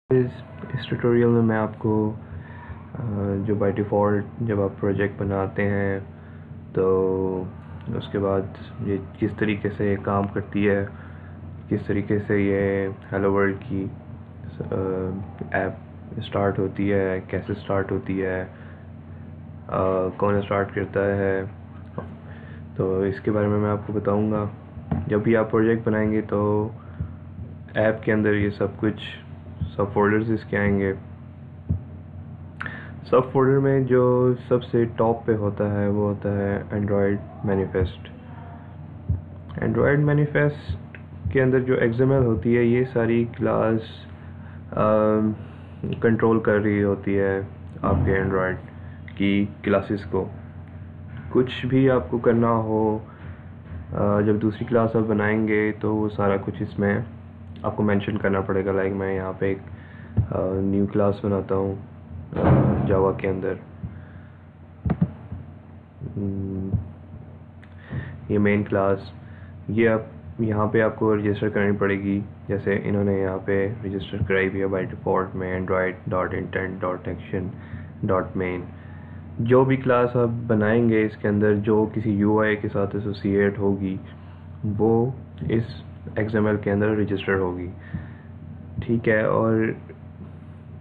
इस ट्यूटोरियल में मैं आपको जो बाय डिफ़ॉल्ट जब आप प्रोजेक्ट बनाते हैं तो उसके बाद ये किस तरीके से काम करती है, किस तरीके से ये हेलो वर्ल्ड की ऐप स्टार्ट होती है, कैसे स्टार्ट होती है, कौन स्टार्ट करता है, तो इसके बारे में मैं आपको बताऊंगा। जब भी आप प्रोजेक्ट बनाएंगे तो ऐप के अंदर ये सब कुछ सब फोल्डर्स इसके आएंगे। सब फोल्डर में जो सबसे टॉप पे होता है वो होता है एंड्रॉयड मैनिफेस्ट। एंड्रॉयड मैनिफेस्ट के अंदर जो XML होती है ये सारी क्लास कंट्रोल कर रही होती है आपके एंड्रॉयड की क्लासेस को। कुछ भी आपको करना हो जब दूसरी क्लास आप बनाएंगे तो वो सारा कुछ इसमें आपको मेंशन करना पड़ेगा। लाइक मैं यहाँ पे एक न्यू क्लास बनाता हूँ जावा के अंदर। ये मेन क्लास, ये आप यहाँ पे आपको रजिस्टर करनी पड़ेगी। जैसे इन्होंने यहाँ पे रजिस्टर कराई हुई है बाय डिफ़ॉल्ट में android.intent.action.main। जो भी क्लास आप बनाएंगे इसके अंदर जो किसी UI के साथ एसोसिएट होगी वो इस XML के अंदर रजिस्टर होगी, ठीक है। और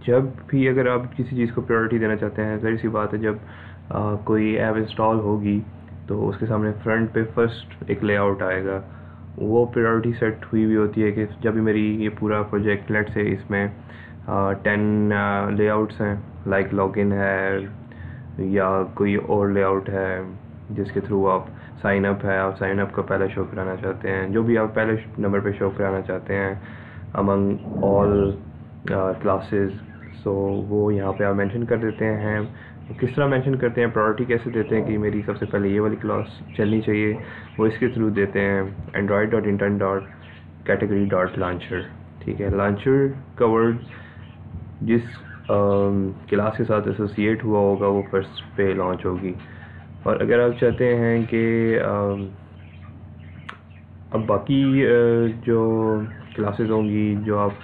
जब भी अगर आप किसी चीज़ को प्रायोरिटी देना चाहते हैं, ज़ाहिर सी बात है जब कोई ऐप इंस्टॉल होगी तो उसके सामने फ्रंट पे फर्स्ट एक लेआउट आएगा। वो प्रायोरिटी सेट हुई होती है कि जब भी मेरी ये पूरा प्रोजेक्ट लेट से इसमें 10 लेआउट्स हैं, लाइक लॉगिन है या कोई और लेआउट है जिसके थ्रू आप साइन अप है, आप साइन अप का पहले शो कराना चाहते हैं, जो भी आप पहले नंबर पे शो कराना चाहते हैं अमंग ऑल क्लासेस, सो वो यहाँ पे आप मेंशन कर देते हैं। किस तरह मेंशन करते हैं, प्रायोरिटी कैसे देते हैं कि मेरी सबसे पहले ये वाली क्लास चलनी चाहिए, वो इसके थ्रू देते हैं android.intent.category.launcher, ठीक है। लांचर का वर्ड जिस क्लास के साथ एसोसिएट हुआ होगा वो फर्स्ट पे लॉन्च होगी। और अगर आप चाहते हैं कि अब बाकी जो क्लासेस होंगी जो आप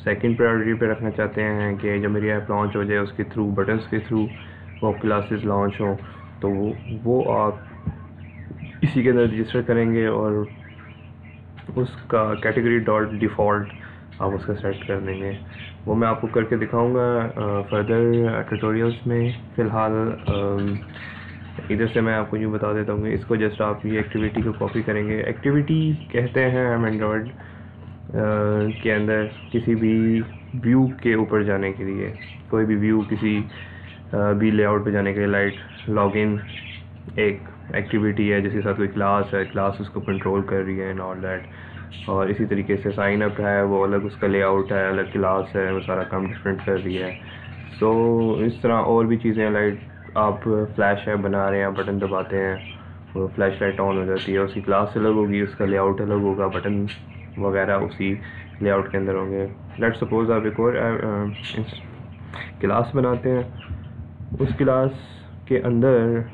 सेकंड प्रायोरिटी पे रखना चाहते हैं कि जब मेरी ऐप लॉन्च हो जाए उसके थ्रू बटन्स के थ्रू वो क्लासेस लॉन्च हों, तो वो आप इसी के अंदर रजिस्टर करेंगे और उसका कैटेगरी डॉट डिफ़ॉल्ट आप उसका सेट कर देंगे। वो मैं आपको करके दिखाऊंगा फर्दर ट्यूटोरियल्स में। फ़िलहाल इधर से मैं आपको यूँ बता देता हूँ, इसको जस्ट आप ये एक्टिविटी को कॉपी करेंगे। एक्टिविटी कहते हैं हम एंड्रॉयड के अंदर किसी भी व्यू के ऊपर जाने के लिए, कोई भी व्यू किसी भी लेआउट पे जाने के लिए। लाइक लॉगिन एक एक्टिविटी है जिसके साथ कोई क्लास है, क्लास उसको कंट्रोल कर रही है एंड ऑल दैट। और इसी तरीके से साइन अप है, वो अलग उसका लेआउट है, अलग क्लास है, वो सारा काम डिफरेंट कर रही है। सो इस तरह और भी चीज़ें, लाइक आप फ्लैश ऐप बना रहे हैं, बटन दबाते हैं, वो फ्लैश लाइट ऑन हो जाती है, उसकी क्लास अलग होगी, उसका लेआउट अलग होगा, बटन वगैरह उसी लेआउट के अंदर होंगे। लेट्स सपोज आप एक और क्लास बनाते हैं, उस क्लास के अंदर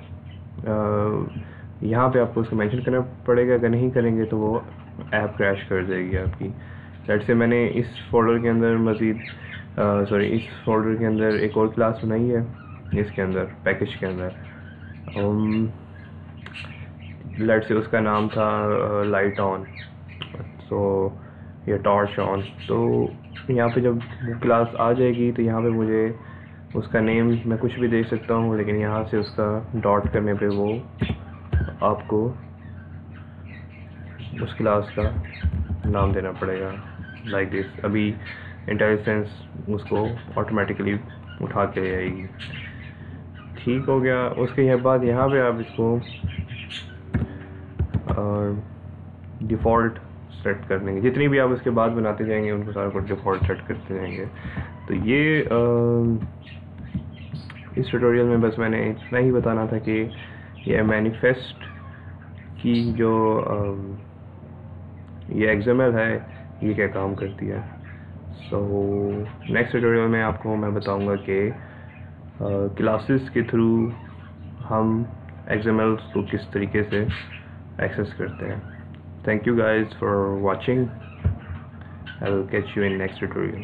यहाँ पे आपको उसको मेंशन करना पड़ेगा। अगर नहीं करेंगे तो वो ऐप क्रैश कर जाएगी आपकी। लेट्स से मैंने इस फोल्डर के अंदर इस फोल्डर के अंदर एक और क्लास बनाई है, इसके अंदर पैकेज के अंदर लेट्स से उसका नाम था लाइट ऑन, सो या टॉर्च ऑन। तो यहाँ पे जब वो क्लास आ जाएगी तो यहाँ पे मुझे उसका नेम मैं कुछ भी दे सकता हूँ, लेकिन यहाँ से उसका डॉट करने पे वो आपको उस क्लास का नाम देना पड़ेगा लाइक दिस। अभी इंटेलिजेंस उसको ऑटोमेटिकली उठा के ले आएगी, ठीक हो गया। उसके बाद यहाँ पे आप इसको डिफ़ॉल्ट सेट कर देंगे। जितनी भी आप उसके बाद बनाते जाएंगे उनको सारा कुछ डिफ़ॉल्ट सेट करते जाएंगे। तो ये इस ट्यूटोरियल में बस मैंने इतना ही बताना था कि ये मैनिफेस्ट की जो ये XML है ये क्या काम करती है। सो नेक्स्ट ट्यूटोरियल में आपको मैं बताऊंगा कि क्लासेस के थ्रू हम XML को किस तरीके से एक्सेस करते हैं। Thank you guys for watching. I will catch you in next tutorial.